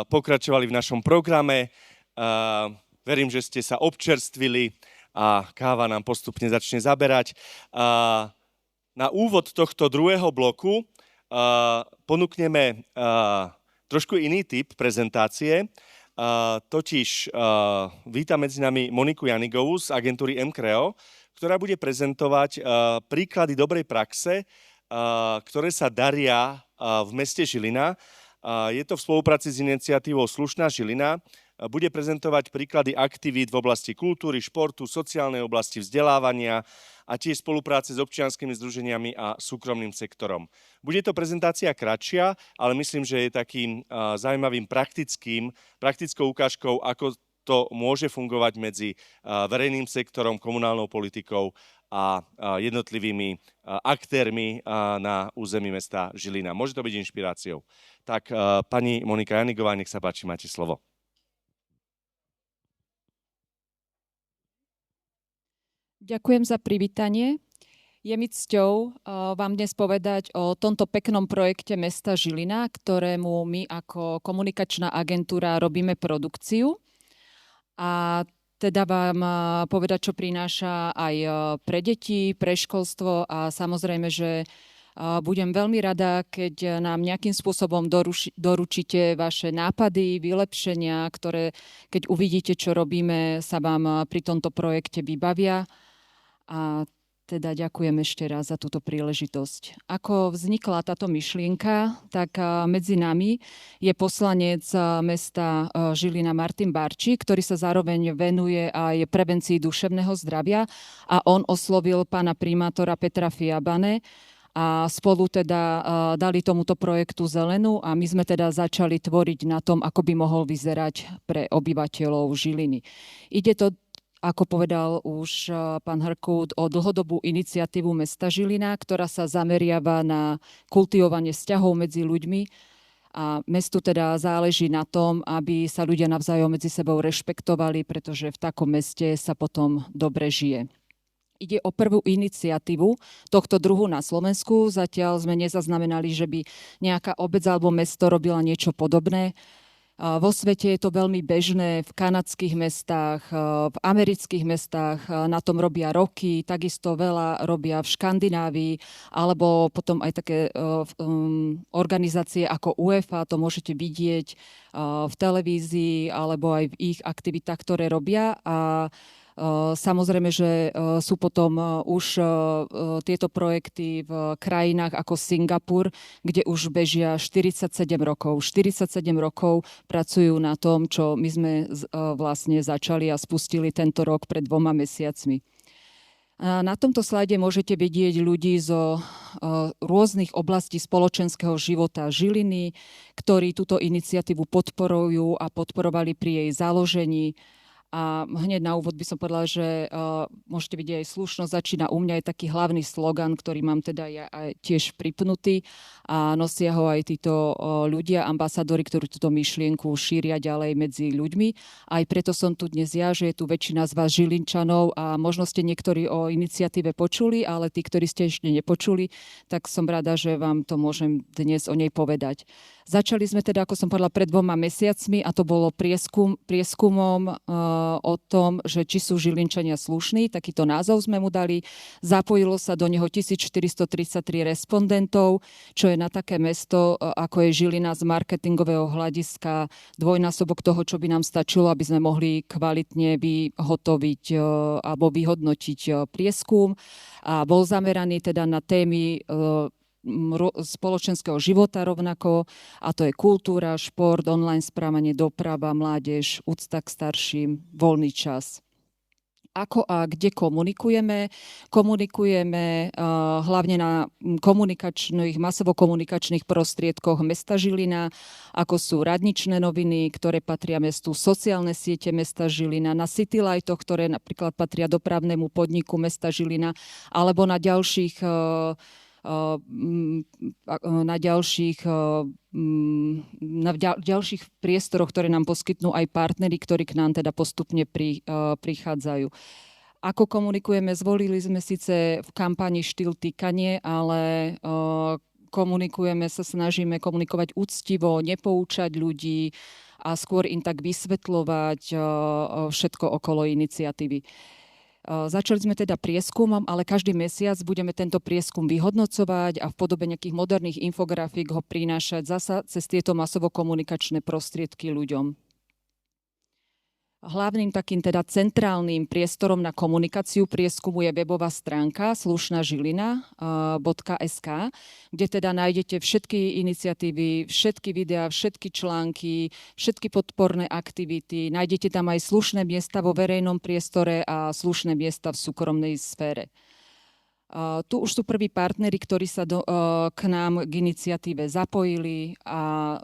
pokračovali v našom programe. Verím, že ste sa občerstvili a káva nám postupne začne zaberať. Na úvod tohto druhého bloku ponúkneme trošku iný typ prezentácie. Totiž vítam medzi nami Moniku Janigovú z agentúry M-Creo, ktorá bude prezentovať príklady dobrej praxe, ktoré sa daria v meste Žilina. Je to v spolupráci s iniciatívou Slušná Žilina. Bude prezentovať príklady aktivít v oblasti kultúry, športu, sociálnej oblasti, vzdelávania a tiež spolupráce s občianskymi združeniami a súkromným sektorom. Bude to prezentácia kratšia, ale myslím, že je takým zaujímavým praktickou ukážkou, ako to môže fungovať medzi verejným sektorom, komunálnou politikou a jednotlivými aktérmi na území mesta Žilina. Môže to byť inšpiráciou. Tak pani Monika Janigová, nech sa páči, máte slovo. Ďakujem za privítanie. Je mi cťou vám dnes povedať o tomto peknom projekte mesta Žilina, ktorému my ako komunikačná agentúra robíme produkciu. A teda vám povedať, čo prináša aj pre deti, pre školstvo a samozrejme, že budem veľmi rada, keď nám nejakým spôsobom doručíte vaše nápady, vylepšenia, ktoré keď uvidíte, čo robíme, sa vám pri tomto projekte vybavia. A teda ďakujem ešte raz za túto príležitosť. Ako vznikla táto myšlienka, tak medzi nami je poslanec mesta Žilina Martin Barčík, ktorý sa zároveň venuje aj prevencii duševného zdravia a on oslovil pána primátora Petra Fiabane a spolu teda dali tomuto projektu zelenú a my sme teda začali tvoriť na tom, ako by mohol vyzerať pre obyvateľov Žiliny. Ide to, ako povedal už pán Hrkút, o dlhodobú iniciatívu mesta Žilina, ktorá sa zameriava na kultivovanie vzťahov medzi ľuďmi a mestu teda záleží na tom, aby sa ľudia navzájom medzi sebou rešpektovali, pretože v takom meste sa potom dobre žije. Ide o prvú iniciatívu tohto druhu na Slovensku. Zatiaľ sme nezaznamenali, že by nejaká obec alebo mesto robila niečo podobné. Vo svete je to veľmi bežné, v kanadských mestách, v amerických mestách, na tom robia roky, takisto veľa robia v Škandinávii, alebo potom aj také organizácie ako UEFA, to môžete vidieť v televízii, alebo aj v ich aktivitách, ktoré robia. A samozrejme, že sú potom už tieto projekty v krajinách ako Singapur, kde už bežia 47 rokov. 47 rokov pracujú na tom, čo my sme vlastne začali a spustili tento rok pred 2 mesiacmi. Na tomto slajde môžete vidieť ľudí zo rôznych oblastí spoločenského života Žiliny, ktorí túto iniciatívu podporujú a podporovali pri jej založení. A hneď na úvod by som povedala, že môžete vidieť aj slušnosť začína u mňa, je taký hlavný slogan, ktorý mám teda ja aj tiež pripnutý a nosia ho aj títo ľudia, ambasadori, ktorí túto myšlienku šíria ďalej medzi ľuďmi. Aj preto som tu dnes ja, že je tu väčšina z vás Žilinčanov a možno ste niektorí o iniciatíve počuli, ale tí, ktorí ste ešte nepočuli, tak som rada, že vám to môžem dnes o nej povedať. Začali sme teda, ako som povedala, pred 2 mesiacmi a to bolo prieskumom o tom, že či sú Žilinčania slušní, takýto názov sme mu dali. Zapojilo sa do neho 1433 respondentov, čo je na také mesto, ako je Žilina z marketingového hľadiska dvojnásobok toho, čo by nám stačilo, aby sme mohli kvalitne vyhotoviť alebo vyhodnotiť prieskum. A bol zameraný teda na témy spoločenského života rovnako, a to je kultúra, šport, online správanie, doprava, mládež, úcta k starším, voľný čas. Ako a kde komunikujeme? Komunikujeme hlavne na masovo-komunikačných prostriedkoch mesta Žilina, ako sú radničné noviny, ktoré patria mestu, sociálne siete mesta Žilina, na citylightoch, ktoré napríklad patria dopravnému podniku mesta Žilina, alebo na ďalších ďalších priestoroch, ktoré nám poskytnú aj partneri, ktorí k nám teda postupne prichádzajú. Ako komunikujeme? Zvolili sme síce v kampani štýl týkanie, ale sa snažíme komunikovať úctivo, nepoučať ľudí a skôr im tak vysvetľovať všetko okolo iniciatívy. Začali sme teda prieskumom, ale každý mesiac budeme tento prieskum vyhodnocovať a v podobe nejakých moderných infografík ho prinášať zasa cez tieto masovo-komunikačné prostriedky ľuďom. Hlavným takým teda centrálnym priestorom na komunikáciu prieskumu je webová stránka slušnažilina.sk, kde teda nájdete všetky iniciatívy, všetky videá, všetky články, všetky podporné aktivity. Nájdete tam aj slušné miesta vo verejnom priestore a slušné miesta v súkromnej sfére. Tu už sú prví partneri, ktorí sa k nám k iniciatíve zapojili a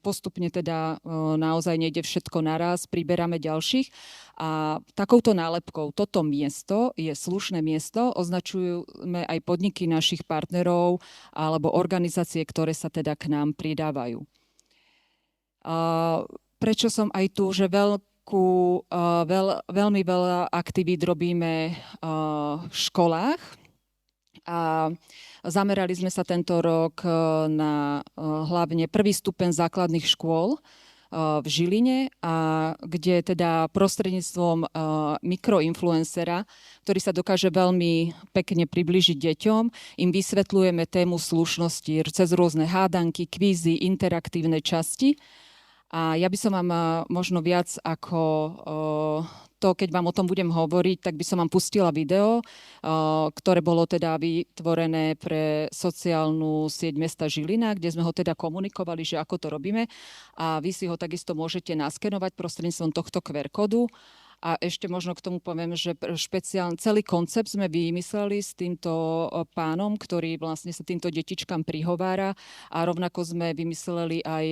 postupne teda naozaj nejde všetko naraz, priberáme ďalších a takouto nálepkou toto miesto je slušné miesto, označujeme aj podniky našich partnerov alebo organizácie, ktoré sa teda k nám pridávajú. Prečo som aj tu, že veľmi veľa aktivít robíme v školách a zamerali sme sa tento rok na hlavne prvý stupeň základných škôl v Žiline, a kde teda prostredníctvom mikroinfluencera, ktorý sa dokáže veľmi pekne priblížiť deťom, im vysvetľujeme tému slušnosti cez rôzne hádanky, kvízy, interaktívne časti. A ja by som vám možno viac ako to, keď vám o tom budem hovoriť, tak by som vám pustila video, ktoré bolo teda vytvorené pre sociálnu sieť mesta Žilina, kde sme ho teda komunikovali, že ako to robíme. A vy si ho takisto môžete naskenovať prostredníctvom tohto QR kódu. A ešte možno k tomu poviem, že celý koncept sme vymysleli s týmto pánom, ktorý vlastne sa týmto detičkám prihovára, a rovnako sme vymysleli aj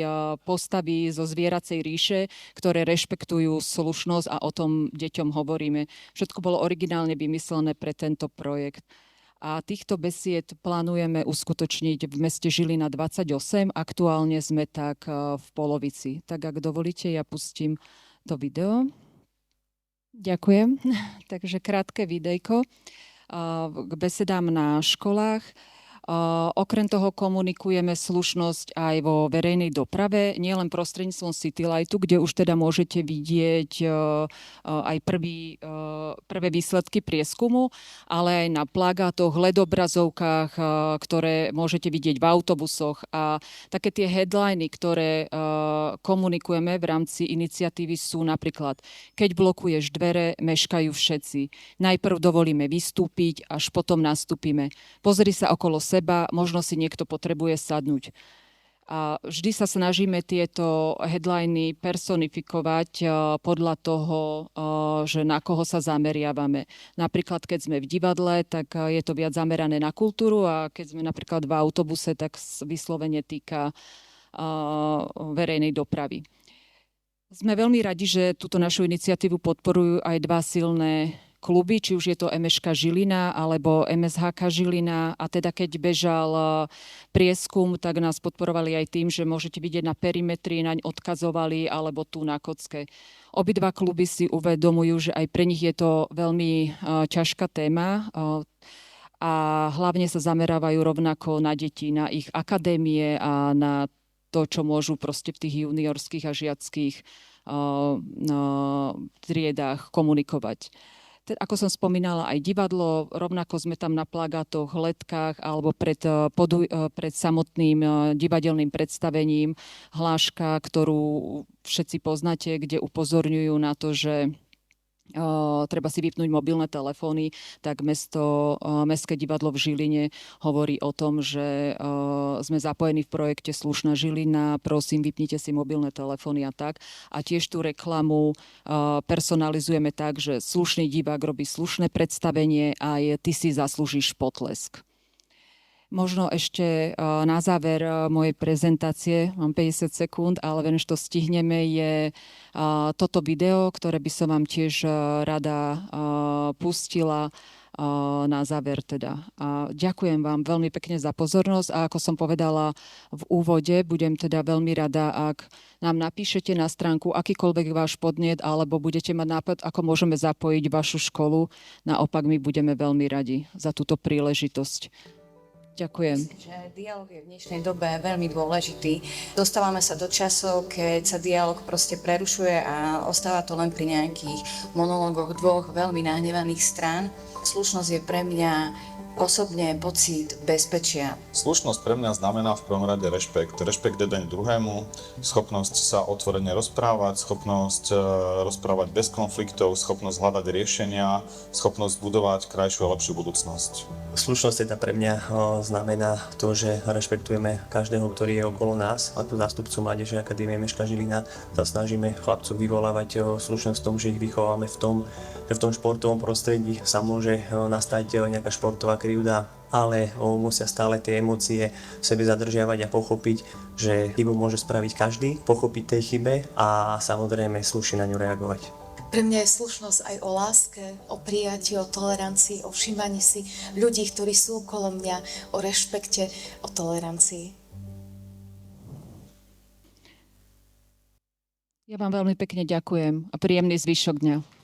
postavy zo zvieracej ríše, ktoré rešpektujú slušnosť, a o tom deťom hovoríme. Všetko bolo originálne vymyslené pre tento projekt. A týchto besied plánujeme uskutočniť v meste Žilina 28. Aktuálne sme tak v polovici. Tak ak dovolíte, ja pustím to video. Ďakujem. Takže krátke videjko k besedám na školách. Okrem toho komunikujeme slušnosť aj vo verejnej doprave, nielen prostredníctvom Citylightu, kde už teda môžete vidieť aj prvé výsledky prieskumu, ale aj na plagátoch, LED-obrazovkách, ktoré môžete vidieť v autobusoch, a také tie headliny, ktoré komunikujeme v rámci iniciatívy, sú napríklad: keď blokuješ dvere, meškajú všetci. Najprv dovolíme vystúpiť, až potom nastúpime. Pozri sa okolo seba, možno si niekto potrebuje sadnúť. A vždy sa snažíme tieto headliny personifikovať podľa toho, že na koho sa zameriavame. Napríklad, keď sme v divadle, tak je to viac zamerané na kultúru, a keď sme napríklad v autobuse, tak vyslovene týka verejnej dopravy. Sme veľmi radi, že túto našu iniciatívu podporujú aj dva silné kluby, či už je to MŠK Žilina alebo MSHK Žilina, a teda keď bežal prieskum, tak nás podporovali aj tým, že môžete vidieť na perimetri, naň odkazovali, alebo tu na kocke. Obidva kluby si uvedomujú, že aj pre nich je to veľmi ťažká téma, a hlavne sa zamerávajú rovnako na deti, na ich akadémie a na to, čo môžu proste v tých juniorských a žiackých triedách komunikovať. Ako som spomínala, aj divadlo, rovnako sme tam na plagátoch, letkách alebo pred samotným divadelným predstavením hláška, ktorú všetci poznáte, kde upozorňujú na to, že treba si vypnúť mobilné telefóny, tak Mestské divadlo v Žiline hovorí o tom, že sme zapojení v projekte Slušná Žilina, prosím, vypnite si mobilné telefóny a tak. A tiež tú reklamu personalizujeme tak, že slušný divák robí slušné predstavenie a ty si zaslúžiš potlesk. Možno ešte na záver mojej prezentácie, mám 50 sekúnd, ale viem, že to stihneme, je toto video, ktoré by som vám tiež rada pustila na záver teda. A ďakujem vám veľmi pekne za pozornosť, a ako som povedala v úvode, budem teda veľmi rada, ak nám napíšete na stránku akýkoľvek váš podnet, alebo budete mať nápad, ako môžeme zapojiť vašu školu. Naopak, my budeme veľmi radi za túto príležitosť. Ďakujem. Že dialóg je v dnešnej dobe veľmi dôležitý. Dostávame sa do časov, keď sa dialóg proste prerušuje a ostáva to len pri nejakých monológoch dvoch veľmi nahnevaných strán. Slušnosť je pre mňa osobne pocit bezpečia. Slušnosť pre mňa znamená v prvom rade rešpekt. Rešpekt jeden druhému, schopnosť sa otvorene rozprávať, schopnosť rozprávať bez konfliktov, schopnosť hľadať riešenia, schopnosť budovať krajšiu a lepšiu budúcnosť. Slušnosť teda pre mňa znamená to, že rešpektujeme každého, ktorý je okolo nás. Ako zástupcu Mládežnej akadémie Meška Žilina sa snažíme chlapcov vyvolávať slušnosť v tom, že ich vychováme v tom, že v tom športovom prostredí sa môže nastať nejaká športová krivda, ale musia stále tie emócie v sebe zadržiavať a pochopiť, že chybu môže spraviť každý, pochopiť tej chybe a samozrejme slušne na ňu reagovať. Pre mňa je slušnosť aj o láske, o prijatí, o tolerancii, o všímaní si ľudí, ktorí sú okolo mňa, o rešpekte, o tolerancii. Ja vám veľmi pekne ďakujem a príjemný zvyšok dňa.